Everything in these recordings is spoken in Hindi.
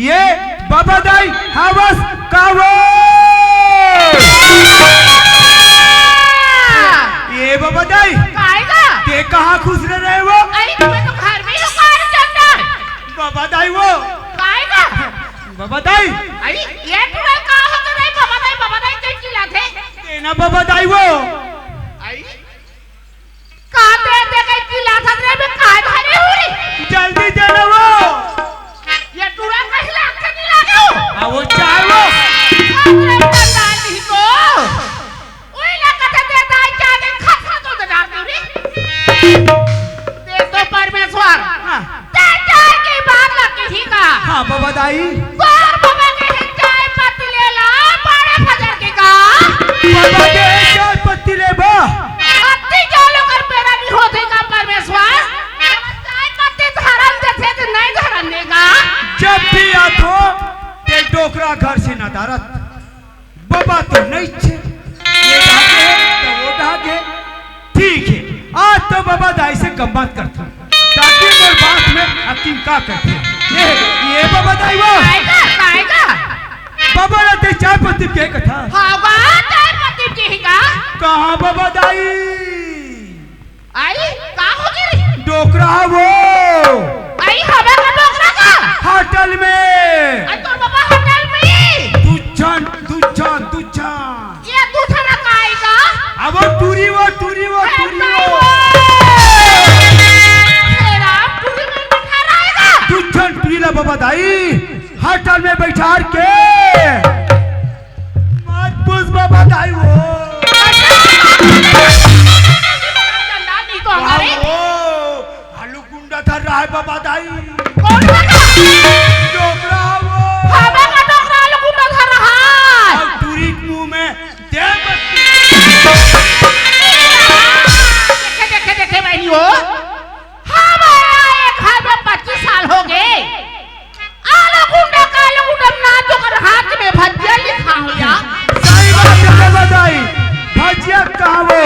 ये बाबा दाई हवस कावो ये बाबा दाई ते कहाँ खुश रहे वो? अरे तुम्हें तो घर में ही उखाड़ चलता है। बाबा दाई वो बाबा दाई अरे ये तुम्हें कहाँ हो तो नहीं बाबा दाई कहीं चिल्लाते देना बाबा दाई वो अरे कहाँ दे कहीं चिल्लाता रे मैं कहाँ धरे हुई जल्दी देना वो ये टूरा कहीं लाके नहीं लागे हो वो चाय वो अरे कंडाली को वही लगा था देता है जाने खत्म तो दे दो रे दे तो परमेश्वर दे चाय की बात लगी ही का हाँ बाबा दाई बार बाबा के चाय पत्ती ले ला बड़े फजर की का बाबा के चाय पत्ती ले बा पत्ती चालू कर मेरा नहीं होते का परमेश्वर चाय पत्ती धरन देते तो नहीं धरन देगा जब भी आतो ते डोकरा घर से न दारत बाबा तो नहीं छे ये ढाके तो वो ढाके ठीक है आज तो बाबा दाई से गम्बात करता ताकि मोर बात में हकीम का करते ये बाबा दाई वो काएगा बाबा ने ते चाय पत्ती के कथा हाँ बात चाय पत्ती की ही का कहाँ बाबा दाई आई कहाँ होगी डोकरा वो आई हवा का डोकरा का होटल में आई तो बाबा होटल में दुच्छन ये दूसरा काएगा अब वो टूरी वो दुच्छन टूरी ला बाबा दाई होटल में बैठा के मत पूछ बाबा दाई वो हलू गुंडा धर रहा है बाबा दाई डोकरा वो हवा का डोकरा हलू गुंडा धर रहा है और टूरी के मुंह में दे देखे बहनियों हमारा एक घर में 25 साल हो गए आलू गुंडा ना जो कर हाथ में भजिया लिखा हो या सही बात है बाबा दाई भजिया कहाँ वो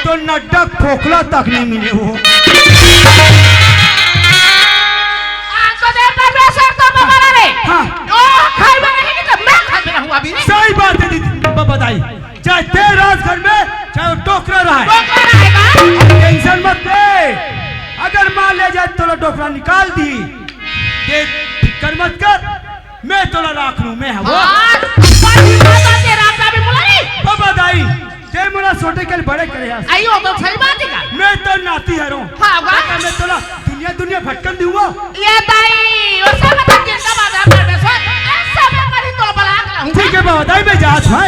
तो नटक खोखला तक नहीं मिले वो तो दे परमेश्वर तो बाबा रे हाँ ओ घर में नहीं तो मैं घर में रहूंगा अभी सही बात है दीदी बाबा दाई चाहे तेरे राजघर में चाहे वो टोकरा रहा है डोकरा रहेगा टेंशन मत ले अगर मान ले जाए तो टोकरा निकाल दी दे फिक्र मत कर मैं तोला राख लूं मैं हवा बाबा दाई ते मुला छोटे के बड़े करे यार आइयो तो सही बात है मैं तो नाती हरो हां वाह मैं तोला दुनिया भटकन दूंगा ये दाई वो सब तो चिंता बात परमेश्वर ऐसा मैं कभी तो बला रहूं ठीक है बाबा दाई मैं जात है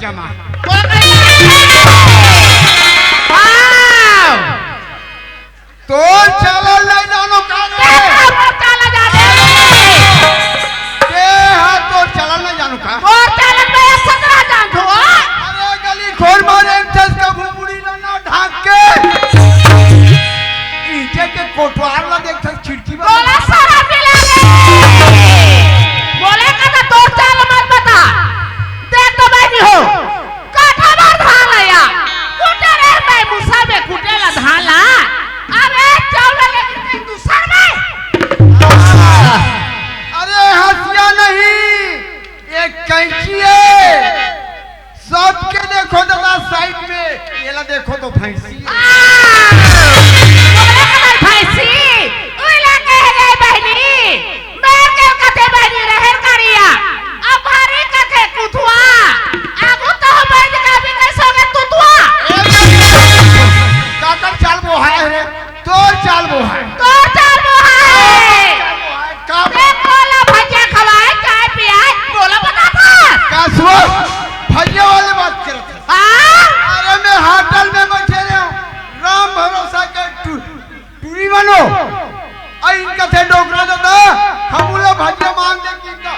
जमा। तो चलो नहीं जानो का रे चला जाने के हां तो चलो नहीं जानो का और चला मैं 17 जान दो अरे गली खोल मारे चस का बुबुड़ी ना ढाक के नीचे के कोटवार ला देख तक खिड़की में बोला सारा मिला बोले का तो चल मत बता देख तो बैठी हो काठा मार धान आया कुटे रे मैं मुसा में कुटे ला धान ला अरे चावल लेके दूसर में अरे हंसिया नहीं एक कैंची है सबके देखो दादा साइड में ये ला देखो तो भैंसी बोले का भैंसी उला कह रे बहनी मैं के कथे बहनी रहे करिया अब भारी कथे कुथुआ अब तो बंद का भी कैसे होगा तुतुआ काकर चाल वो है रे तो चाल वो है तो चल मोहाए का एक बोला भजिया खवाए चाय पियाए बोला बता था कासवा भजिया वाले बात करत है हाँ अरे मैं होटल में बैठे रहे हूं राम भरोसा के टूरी बनो आई इनका थे डोकरा दादा हम बोला भजिया मांग दे कि इनका ओ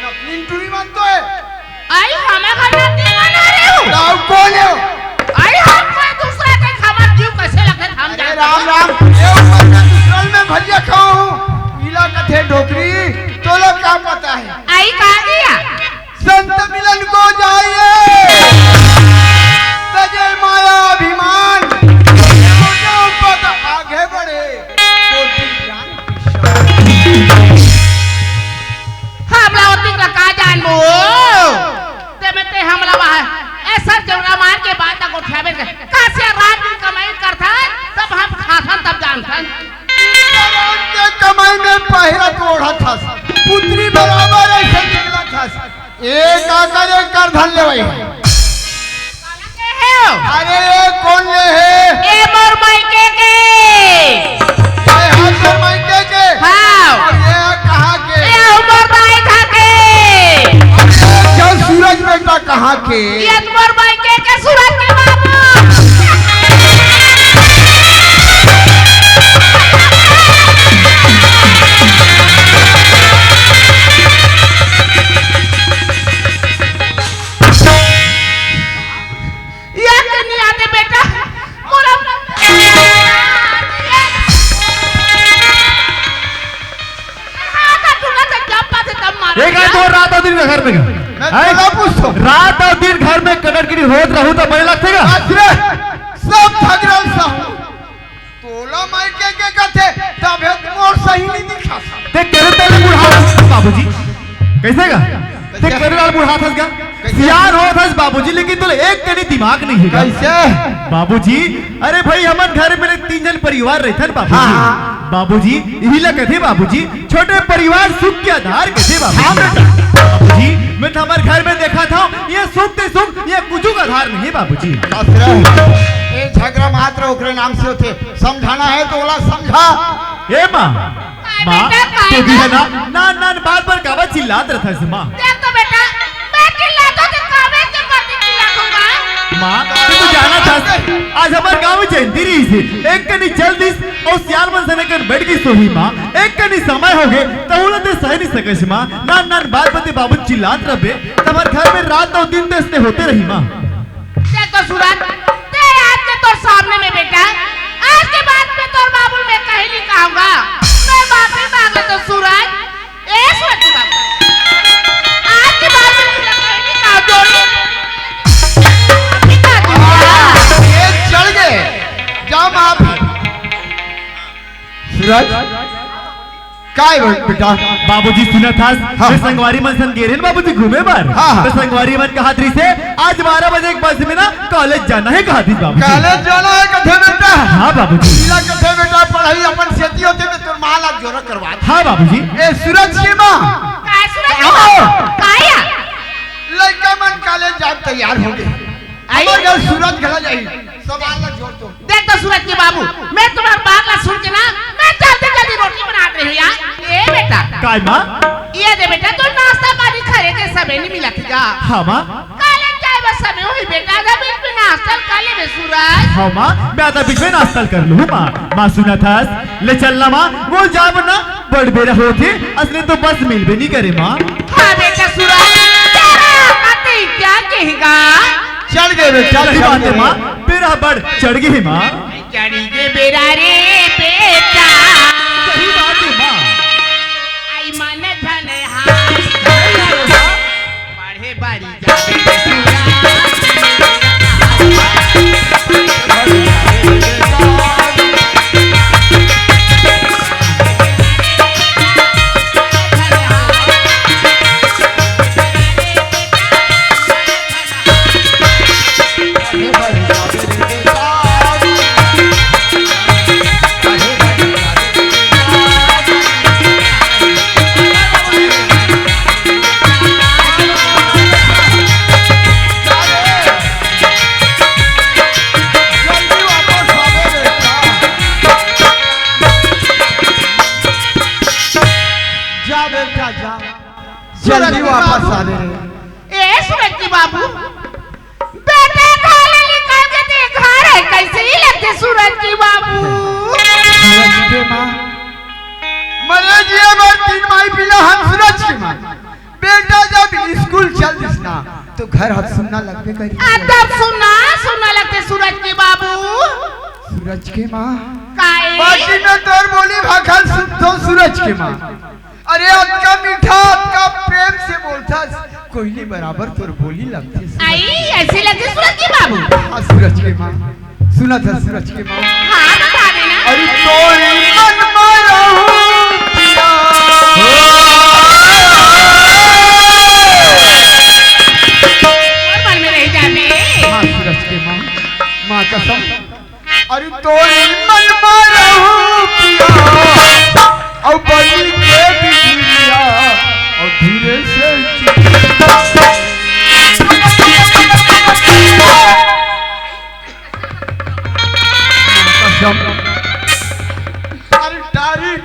नकली टूरी बन तो है आई हमें घर में नहीं बना रहे हो गाँव कौन है आई हम कोई दूसरा के खबर क्यों कैसे लगते हम अरे जानते राम राम ये ऊपर में दूसरल में भजिया खाओ हूं इला कथे डोकरी तो लोग क्या पता है आई कहा गया संत मिलन को जाइए सजे माया अभिमान तो पद आगे बढ़े कोटि ज्ञान की हम लावती का का जान बो ते में ते हमला वहां ऐसा जवरा मार के बाद तक उठावे कैसे रात दिन कमाई करता तब हम खाथन तब जानथन के कमाई में पहरा तोड़ा था पुत्री बराबर ऐसे निकला था एक आकर एक कर धन ले भाई के है अरे ये कौन ले है ए मोर मायके के ये हाथ मायके के हां और ये कहां के ए उमर भाई था के क्या सूरज बेटा कहां के ये मोर मायके के सूरज के बाबू ये नहीं आते बेटा मोरा एक है तो रात और दिन घर में मैं थोड़ा पूछता हूं रात और दिन घर में कटरगिरी होत रहू तो बड़े लगतेगा आखिर सब ठगरल सा तोला मायके के कथे तब मोर सही नहीं दिखा ते करे तेरे बुढ़ा बाबूजी कैसे गा ते करे लाल बुढ़ा थस गा सियार हो थस बाबूजी लेकिन तो एक कनी दिमाग नहीं है कैसे बाबूजी अरे भाई हमन घर में 3 जन परिवार रहथन बाबूजी हाँ। बाबूजी यही ला कहते बाबूजी छोटे परिवार सुख के आधार कहते बाबूजी मैं तो हमारे घर में देखा था ये सुख ये कुछ का आधार नहीं बाबूजी ये झगड़ा मात्र ओकरे नाम से होते समझाना है तो बोला समझा ए माँ माँ बेटा, तो भी है ना बार बार काबा चिल्लात रहता है माँ देख तो बेटा मैं चिल्लाता तो कावे से पति चिल्लाऊंगा माँ तो जाना था आज हमारे गांव में जयंती रही थी एक कनी चल दिस और सियाल मन सने कर बैठ गई सोही माँ एक कनी समय हो गए तो उन्हें ते सह नहीं सके माँ नान बात बते बाबू चिल्लात रहे तुम्हारे घर में रात और दिन तो होते रही माँ देख तो सूरज तेरे आज के तोर सामने में बेटा आज के बाद में तोर बाबू मैं कहीं नहीं कहूंगा मैं माफी मांगा तो सूरज ए सूरज बाबू आज के बाद में मैं कहीं नहीं कहूं जोड़ी ये चल गए जाओ आप सूरज काय बेटा बाबूजी सुना था हाँ। मैं संगवारी मन सन गेरे बाबूजी घूमे बार हाँ, हाँ। तो संगवारी मन कहा थी से आज 12 बजे एक बस में ना कॉलेज जाना है कहा थी बाबूजी कॉलेज जाना है कथे बेटा हाँ बाबूजी इला कथे बेटा पढ़ाई अपन सेती होते में तोर माला जोरा करवा हाँ बाबूजी ए सूरज सीमा काय सूरज आओ। काया लड़का मन कॉलेज जा तैयार हो गए आई हमारे घर सूरज घला जाई सवाल ला जोड़ दो देख तो सूरज के बाबू मैं तुम्हारी बात ला सुन के ना मैं जल्दी जल्दी रोटी बना रही हूँ यार ये बेटा काय माँ ये दे बेटा तो नाश्ता पानी खरे के समय नहीं मिला था हाँ माँ कॉलेज जाए बस बेटा दा बीच में नाश्ता काले में सूरज हाँ माँ मैं आता बीच में नाश्ता कर लूँ माँ माँ सुना था ले चलना माँ वो जा वरना बड़ बेरा होते असली तो बस मिल भी नहीं करे माँ हाँ बेटा सूरज तेरा मते क्या कहेगा चढ़ गए बेटा सही बात है माँ बेरा बड़ चढ़ गई माँ चढ़ी के बेरा रे बेटा सही बात है माँ आई मन धन हाय पढ़े बारी जावे जल्दी वापस आ रहे ए सूरज की बाबू बेटे खाली निकल के ते घर है कैसे ही लगते सूरज की बाबू सूरज के माँ मरे जिए बार 3 माही पिला हम सूरज की माँ बेटा जब स्कूल चल दिस ना तो घर हाथ सुनना लगते करी तब सुनना लगते सूरज की बाबू सूरज के माँ काहे बाटी में तोर बोली भाखल सुन तो सूरज के माँ अरे आपका मीठा आपका प्रेम से बोलता कोयली बराबर तोर बोली लगती आई ऐसे लगते सूरज की बाबू हाँ सूरज के माँ सुना था सूरज के माँ हाँ बता देना अरे तोरी मन में रहूं पिया और मन में रह जाते हाँ सूरज के माँ माँ कसम अरे तोरी मन में रहूं पिया और बनी के बिजलिया और धीरे से कसम अरे डारी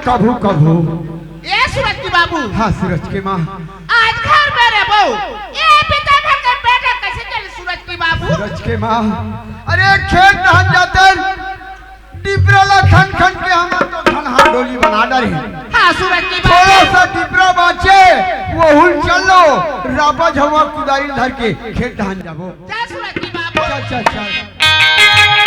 कभू कभू ए सूरज की बाबू हाँ सूरज के माँ आज घर में रे बहू ये पिता घर के बेटा कैसे चले सूरज की बाबू सूरज के माँ अरे खेत धान जाते डिबरा खन खन के हम तो धनहा डोली बना डाली हाँ सूरज की बाबू थोड़ा सा डिबरा बाचे वो हुल चलो राबा झवा कुदारी धर के खेत धान जाबो जा सूरज की बाबू चल चल चल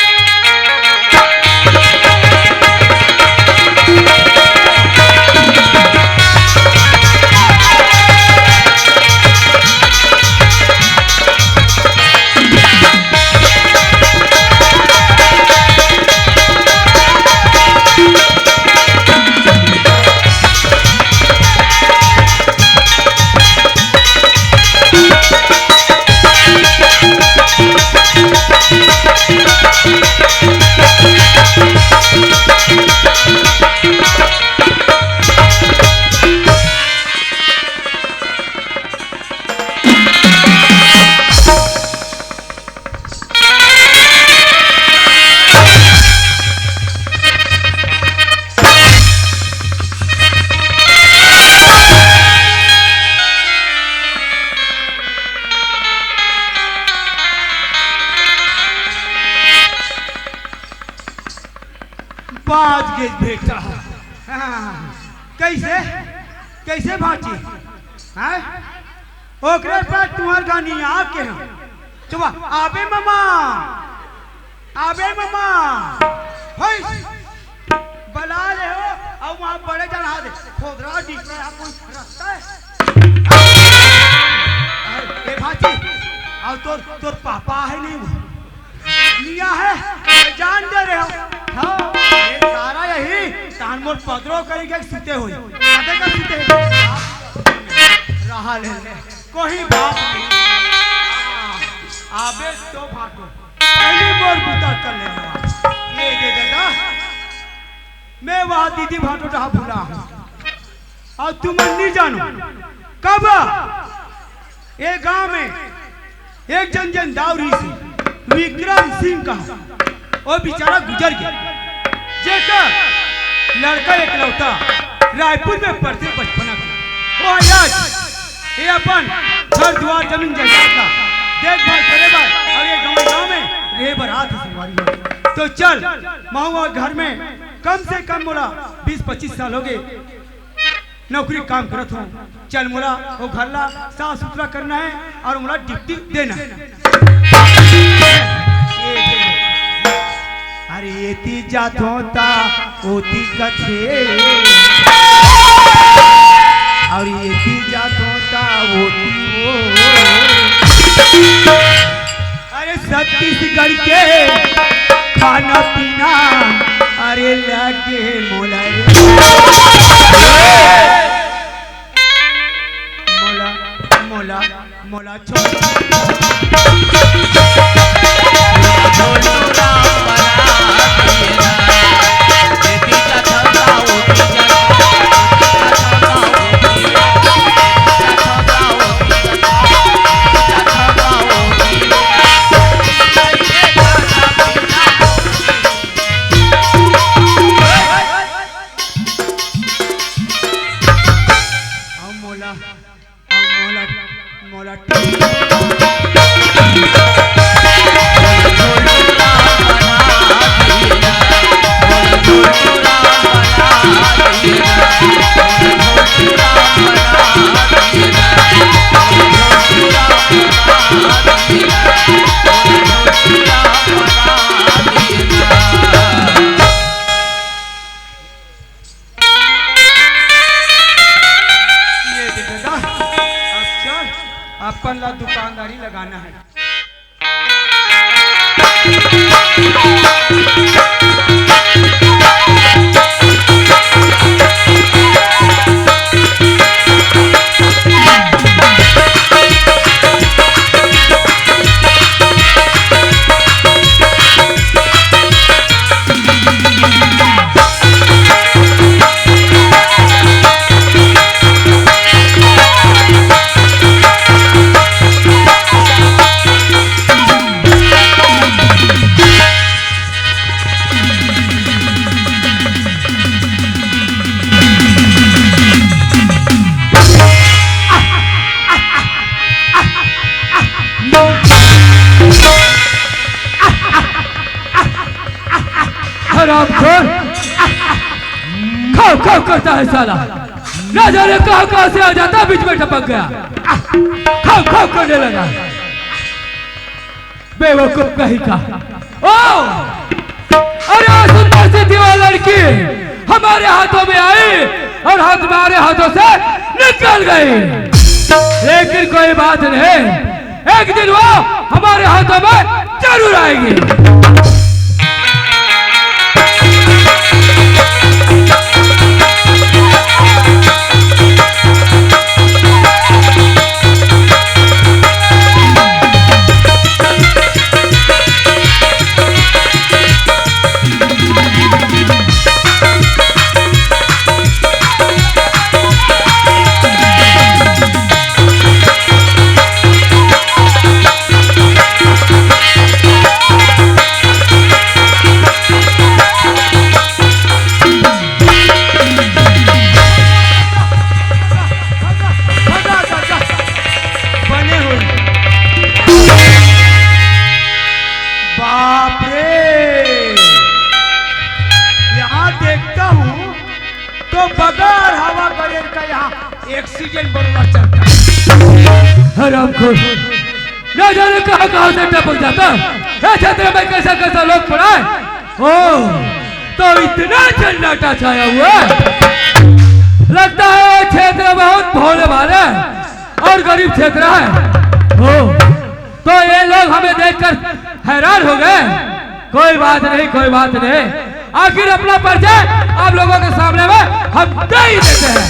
बाज के बेटा हाँ, कैसे कैसे भाची हैं ओकरे पर तुम्हार गानी आके हम चुप आबे मामा होय बड़े जन हाथ खोदरा दिख रहा है कोई रास्ता है ए भाची और तोर पापा है नहीं वो मियां है जान दे रहे हो हाँ ये सारा यही तानमोर पदरो करेंगे सीते हुए आधे का सीते रहा ले कोई बात नहीं आबे तो भाटो पहली मोर बुता कर लेना ये दे दादा मैं वहां दीदी भाटो रहा भूला हूं और तुम नहीं जानो कब ये गांव में एक जन दावरी से विक्रम सिंह का वो बेचारा गुजर गया जेकर लड़का एकलौता रायपुर में पढ़ते बचपना का वो आज ये अपन घर द्वार जमीन जायदाद का देखभाल करे बार और ये गांव में रहे बरात सवारी तो चल महुआ घर में कम से कम मोला 20-25 साल हो गए नौकरी काम करत हूँ चल मोला वो घर ला साफ सुथरा करना है और मोला ड्यूटी देना है अरे एती जात होता ओती कथे और एती जात होता ओती वो अरे छत्तीसगढ़ के खाना पीना अरे लगे मोला मोला मोला मोला अपन ला दुकानदारी लगाना है खाओ करता है साला ना जाने कहां से आ जाता बीच में टपक गया खाओ करने लगा बेवकूफ कहीं का ओ अरे सुंदर सी दीवार लड़की हमारे हाथों में आई और हमारे हाथों से निकल गई लेकिन कोई बात नहीं एक दिन वो हमारे हाथों में जरूर आएगी हरामखोर न जाने कहां से टपक जाता है क्षेत्र में कैसा लोग पड़ा है ओ तो इतना सन्नाटा छाया हुआ है लगता है ये क्षेत्र बहुत भोले भाले और गरीब क्षेत्र है। हो तो ये लोग हमें देखकर हैरान हो गए। कोई बात नहीं, कोई बात नहीं, आखिर अपना परिचय आप लोगों के सामने में हम दे ही देते हैं।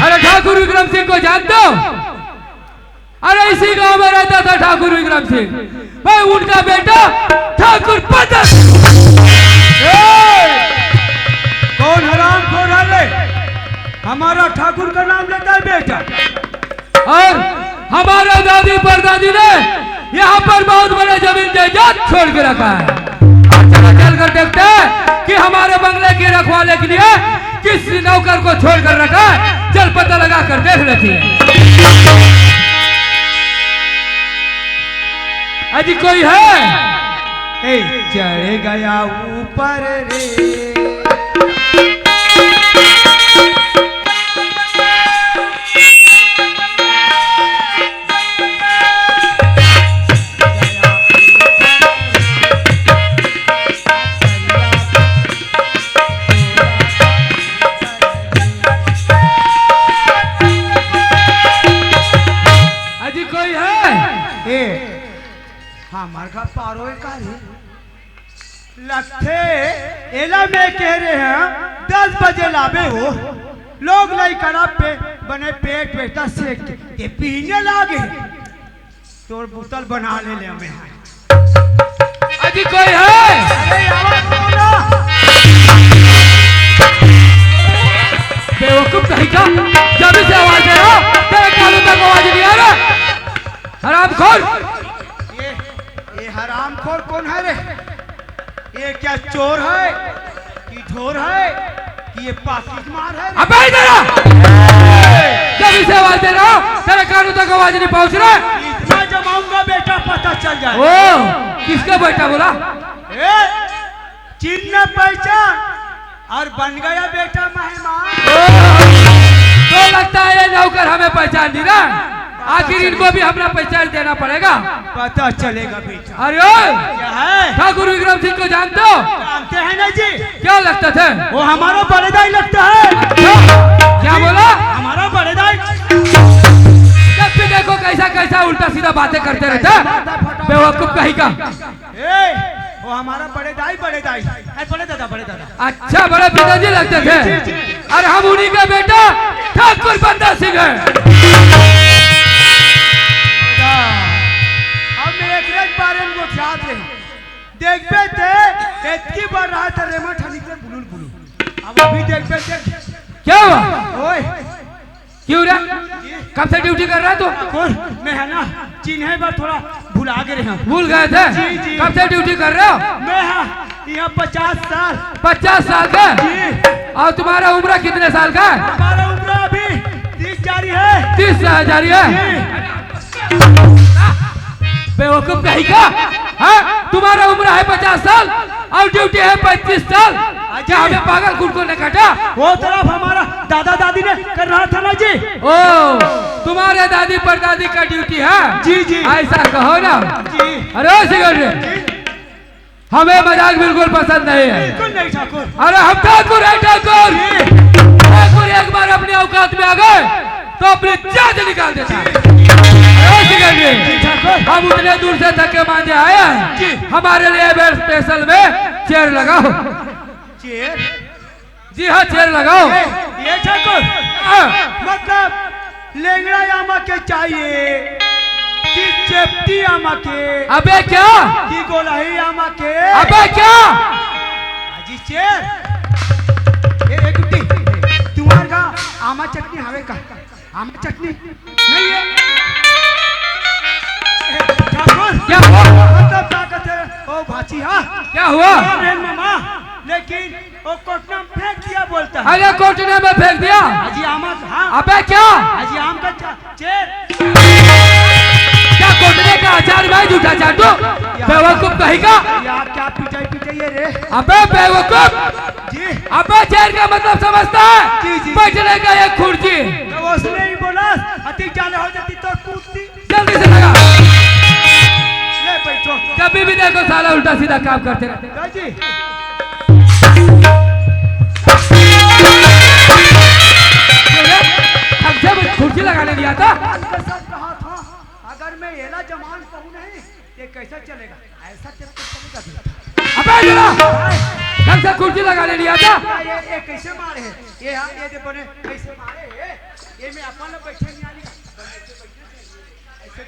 अरे ठाकुर विक्रम सिंह को जानते हो? अरे इसी गांव में रहता था ठाकुर विक्रम सिंह, मैं उनका बेटा ठाकुर पता। कौन हराम खोर है रे? हमारा ठाकुर का नाम लेता है बेटा। और हमारा दादी परदादी ने यहाँ पर बहुत बड़ा जमीन जायदाद छोड़ के रखा है। चलो चल कर देखते हैं कि हमारे बंगले के रखवाले के लिए किस नौकर को छोड़ कर रखा है। चल पता लगा कर देख लेती है। अजी कोई है? ए चढ़ गया ऊपर रे। हमारा पारो का लगते एला में कह रहे हैं 10 बजे लावे हो लोग नहीं करा पे बने पेट बेटा से के पीने लागे तो बोतल बना ले हमें। अजी कोई है? अरे आवाज बोलो। बेवकूफ कहीं का जब से आवाज दे रहा तेरे कानों तक आवाज नहीं आ रहा। हरामखोर! ये हरामखोर कौन है रे? ये क्या चोर है कि ढोर है कि ये पाकिट मार है? अबे इधर आ! जब से आवाज दे रहा तेरे कानों तक आवाज नहीं पहुंच रहा। इतना जमाऊंगा बेटा पता चल जाए। ओ किसका बेटा बोला? चिन्ह पहचान और बन गया बेटा मेहमान। तो लगता है ये नौकर हमें पहचान दी ना। आखिर इनको भी अपना पहचान देना पड़ेगा। पता चलेगा बेटा। अरे क्या है? ठाकुर विक्रम सिंह को जानते हो? जानते हैं ना जी। क्या लगता थे? वो हमारा बड़ेदाई लगता है। क्या बोला? हमारा बड़ेदाई। जब भी देखो कैसा कैसा उल्टा सीधा बातें करते रहते बेवकूफ कहीं का। वो हमारा बड़ेदाई बड़े दादा। अच्छा बड़े पिताजी लगते थे। अरे हम उन्हीं का बेटा ठाकुर बंदा सिंह है। बारे में याद रहे देखते थे इतनी बार रहा था रेमा ठानी के बुलुल बुलुल। अब अभी देखते थे क्या हुआ? ओए क्यों रे? कब से ड्यूटी कर रहा है तू? कौन? मैं है ना चिन्हे बार थोड़ा भुला गए हैं। भूल गए थे? जी, जी। कब से ड्यूटी कर रहे हो? मैं यहाँ 50 साल। 50 साल का? जी। और तुम्हारा उम्र कितने साल का है? हमारा उम्र अभी 30 जारी है। 30 जारी है? बेवकूफ कहीं का? हाँ? तुम्हारा उम्र है 50 साल और ड्यूटी है 35 साल। क्या हमें पागल कुटको ने काटा? वो तरफ हमारा दादा दादी ने कर रहा था ना जी। ओ तुम्हारे दादी परदादी का ड्यूटी है? जी जी। ऐसा कहो ना जी। अरे सिगरेट हमें मजाक बिल्कुल पसंद नहीं है। बिल्कुल नहीं ठाकुर। अरे हम ठाकुर है ठाकुर। ठाकुर एक बार अपनी औकात में आ गए तो अपनी जान निकाल देता है। हम उतने दूर से धक्के मांझे आए हैं। हमारे लिए बेड स्पेशल में चेयर लगाओ। चेयर? जी हाँ चेयर लगाओ। ये ठाकुर मतलब लेंगड़ा आमा के चाहिए कि चेप्टी आमा के? अबे क्या? कि गोलाही आमा के? अबे क्या? जी चेयर। एक गुड्डी तुम्हारा आमा चटनी हवे का? आमा चटनी नहीं है। ठाकुर क्या हुआ? मतलब ताकत है ओ भाची। हाँ क्या हुआ? मामा लेकिन वो कोटना में फेंक दिया बोलता है। अरे कोटने में फेंक दिया? अजी आमा। हाँ अबे क्या? अजी आम का चेर। क्या कोटने का अचार में झूठा चाटू? बेवकूफ कहीं का? यार क्या पिटाई रे? अबे बेवकूफ जी। अबे चेयर का मतलब समझता है? जी, जी। बैठने का एक कुर्सी। तो उसने ही बोला अति जाने हो जाती तो कूदती। जल्दी से लगा। ले बैठो। कभी भी देखो साला उल्टा सीधा काम करते रहते। जी लिया था? बात के साथ कहा था अगर मैं एला जमान कहूँ नहीं ये कैसा चलेगा, ऐसा चलेगा अबे जरा घर से कुर्सी लगाने लिया था। ये कैसे मारे है ये हाँ ये जो बने कैसे मारे है ये मैं अपन लोग बैठे नहीं आने ऐसे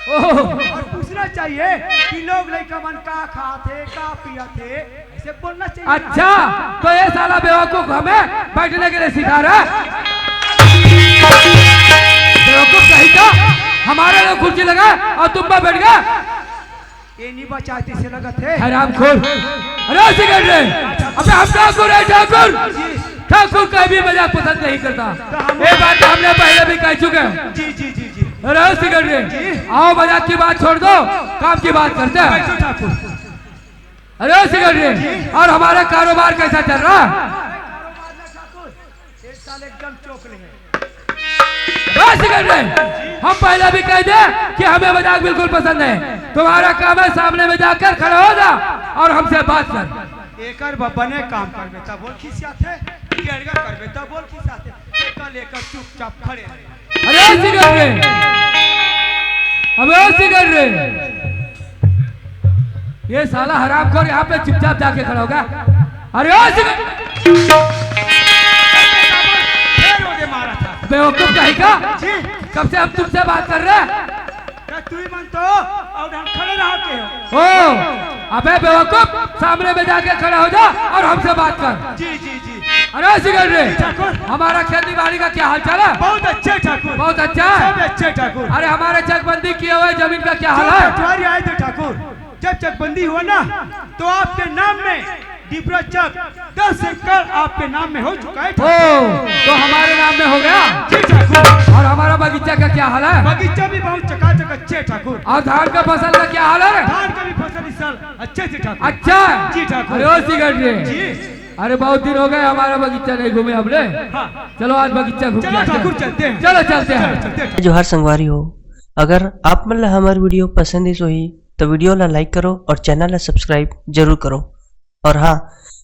और पूछना चाहिए कि लोग लड़का मन का खाते का पिया थे ऐसे बोलना चाहिए। अच्छा तो ये साला बेवकूफ हमें बैठने के लिए सिखा रहा है। बेवकूफ कहीं का हमारे लोग कुर्सी लगा और तुम पर बैठ गए। ये नहीं बचाते से लगा थे हरामखोर। अरे सिगरेट रे अबे हम ठाकुर है ठाकुर। ठाकुर का भी मजाक पसंद नहीं करता। ये बात हमने पहले भी कह चुके हैं। जी जी जी जी अरे सिगरेट रे आओ मजाक की बात छोड़ दो काम की बात करते हैं। बैठो ठाकुर। अरे सिगरेट रे और हमारा कारोबार कैसा चल रहा है? एक साल एकदम चौकले है। हम पहले भी कह दे कि हमें मजाक बिल्कुल पसंद है। तुम्हारा काम है सामने में जाकर खड़ा हो जा और हमसे बात कर। एकर बने काम करबे तब बोल खिसियात है केड़गा करबे तब बोल खिसियात है एकर लेकर चुपचाप खड़े रहे। अरे सिगरेट रे अबे सिगरेट रे ये साला हरामखोर यहाँ पे चुपचाप जाके खड़ा होगा। अरे सिगरेट मारा था बेवकूफ कहीं का जी कब से हम तुमसे बात कर रहे हैं? तू ही मन तो और हम खड़े रह के हो। ओ अबे बेवकूफ सामने में जाके खड़ा हो जा और हमसे बात कर। जी जी जी अरे सिगरेट रे ठाकुर हमारा खेती बाड़ी का क्या हाल चाल है? बहुत अच्छे ठाकुर बहुत अच्छा है। सब अच्छे ठाकुर। अरे हमारे चकबंदी किए हुए जमीन का क्या हाल है? पटवारी आए थे ठाकुर जब चकबंदी हुआ ना तो आपके नाम में डिबरा चक 10 एकड़ आपके नाम में हो चुका है। ओ तो हमारे नाम में हो गया। जी ठाकुर। और हमारा बगीचा का क्या हाल है? बगीचा भी बहुत चकाचक अच्छे ठाकुर। और धान का फसल का क्या हाल है? धान का भी फसल इस साल अच्छे से ठाकुर। अच्छा है। जी ठाकुर। अरे ओ सिगरेट रे जी अरे बहुत दिन हो गए हमारा बगीचा नहीं घूमे हमने। हाँ। चलो आज बगीचा घूम चलो ठाकुर चलते हैं। चलो चलते हैं। चलते हैं। जोहार संगवारी हो अगर आप मन ला हमार वीडियो पसंद ही सोही तो वीडियो ला लाइक करो और चैनल ला सब्सक्राइब जरूर करो और हाँ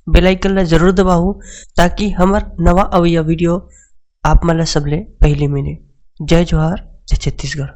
बेल आइकन ला जरूर दबाओ ताकि हमार नवा अवैया वीडियो आप मन ला सबले पहले मिले। जय जोहार जय छत्तीसगढ़।